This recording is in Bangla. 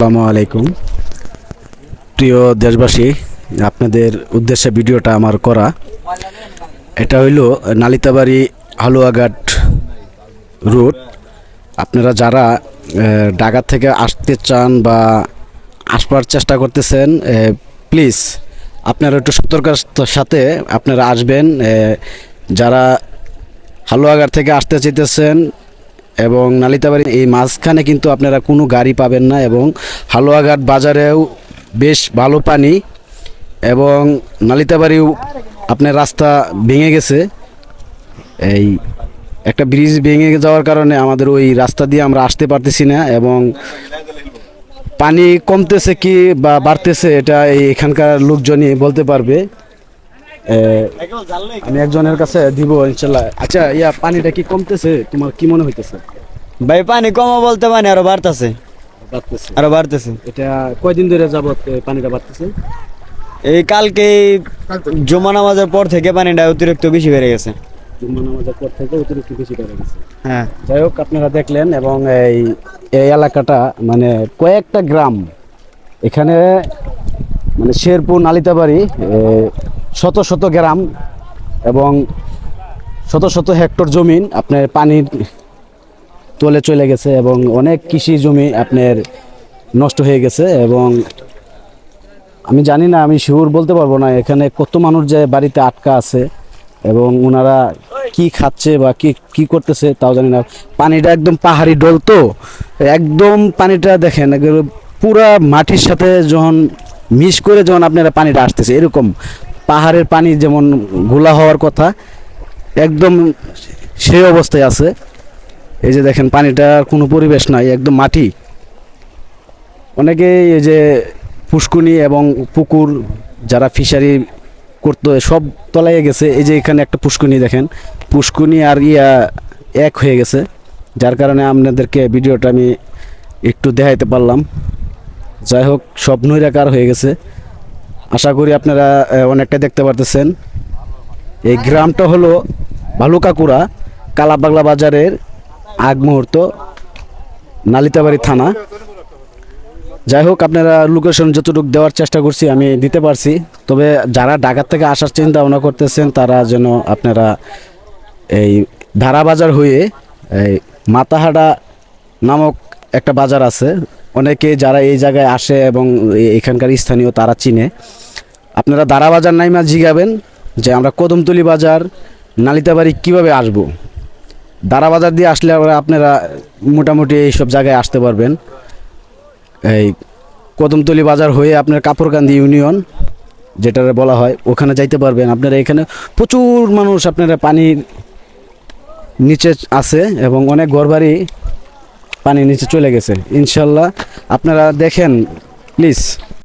আসসালামু আলাইকুম প্রিয় দেশবাসী, আপনাদের উদ্দেশ্যে ভিডিওটা আমার করা। এটা হইল নালিতাবাড়ি হালুয়াঘাট রুট। আপনারা যারা ঢাকা থেকে আসতে চান বা আসবার চেষ্টা করতেছেন, প্লিজ আপনারা একটু সতর্কতার সাথে আপনারা আসবেন। যারা হালুয়াঘাট থেকে আসতে চাইতেছেন এবং নালিতাবাড়ি এই মাঝখানে কিন্তু আপনারা কোনো গাড়ি পাবেন না, এবং হালুয়াঘাট বাজারেও বেশ ভালো পানি, এবং নালিতাবাড়িও আপনার রাস্তা ভেঙে গেছে। এই একটা ব্রিজ ভেঙে যাওয়ার কারণে আমাদের ওই রাস্তা দিয়ে আমরা আসতে পারতেছি না, এবং পানি কমতেছে কি বা বাড়তেছে এটা এখানকার লোকজনই বলতে পারবে। আমি একজনের কাছে দিব ইনশাল্লাহ। আচ্ছা, পানিটা কি কমতেছে, তোমার কি মনে হইতেছে? ভাই পানি কমা বলতে পানি আরো বাড়তেছে। এটা কয়দিন ধরে যাবত পানিটা বাড়তেছে? এই কালকে জুমা নামাজের পর থেকে পানিটা অতিরিক্ত বেশি বেড়ে গেছে। জুম্মা নামাজের পর থেকে অতিরিক্ত বেশি বেড়ে গেছে। হ্যাঁ, যাই হোক, আপনারা দেখলেন, এবং এই এলাকাটা মানে কয়েকটা গ্রাম এখানে, মানে শেরপুর নালিতাবাড়ি শত শত গ্রাম এবং শত শত হেক্টর জমিন আপনার পানির তলে চলে গেছে, এবং অনেক কৃষি জমি আপনার নষ্ট হয়ে গেছে। এবং আমি জানি না, আমি শিওর বলতে পারবো না এখানে কত মানুষ যে বাড়িতে আটকা আছে এবং ওনারা কি খাচ্ছে বা কি করতেছে তাও জানি না। পানিটা একদম পাহাড়ি ডল, তো একদম পানিটা দেখেন পুরা মাটির সাথে যখন মিশ করে যখন আপনারা পানিটা আসতেছে, এরকম পাহাড়ের পানি যেমন ঘোলা হওয়ার কথা একদম সেই অবস্থায় আছে। এই যে দেখেন, পানিটা কোনো পরিবেশ নাই, একদম মাটি। অনেকেই এই যে পুষ্কুনি এবং পুকুর যারা ফিশারি করতো সব তলাইয়ে গেছে। এই যে এখানে একটা পুষ্কুনি দেখেন, পুষ্কুনি আর এক হয়ে গেছে, যার কারণে আপনাদেরকে ভিডিওটা আমি একটু দেখাইতে পারলাম। যাই হোক, সব নৈরাকার হয়ে গেছে। আশা করি আপনারা অনেকটা দেখতে পারতেছেন। এই গ্রামটা হলো ভালুকাকুড়া, কালাপাগলা বাজারের আগ মুহূর্ত, নালিতাবাড়ি থানা। যাই হোক, আপনারা লোকেশন যতটুকু দেওয়ার চেষ্টা করছি আমি দিতে পারছি। তবে যারা ঢাকা থেকে আসার চিন্তা ভাবনা করতেছেন তারা যেন আপনারা এই ধারা বাজার হয়ে এই মাতাহাটা নামক একটা বাজার আছে, অনেকে যারা এই জায়গায় আসে এবং এখানকার স্থানীয় তারা চিনে। আপনারা ধারা বাজার নাইমা জিগাবেন যে আমরা কদমতলি বাজার নালিতাবাড়ি কিভাবে আসব। ধারা বাজার দিয়ে আসলে আপনারা মোটামুটি এইসব জায়গায় আসতে পারবেন। এই কদমতলি বাজার হয়ে আপনার কাপড়কান্দি ইউনিয়ন যেটা বলা হয় ওখানে যাইতে পারবেন। আপনারা এখানে প্রচুর মানুষ আপনারা পানির নিচে আছে, এবং অনেক ঘরবাড়ি পানির নিচে চলে গেছে। ইনশাল্লাহ আপনারা দেখেন প্লিজ।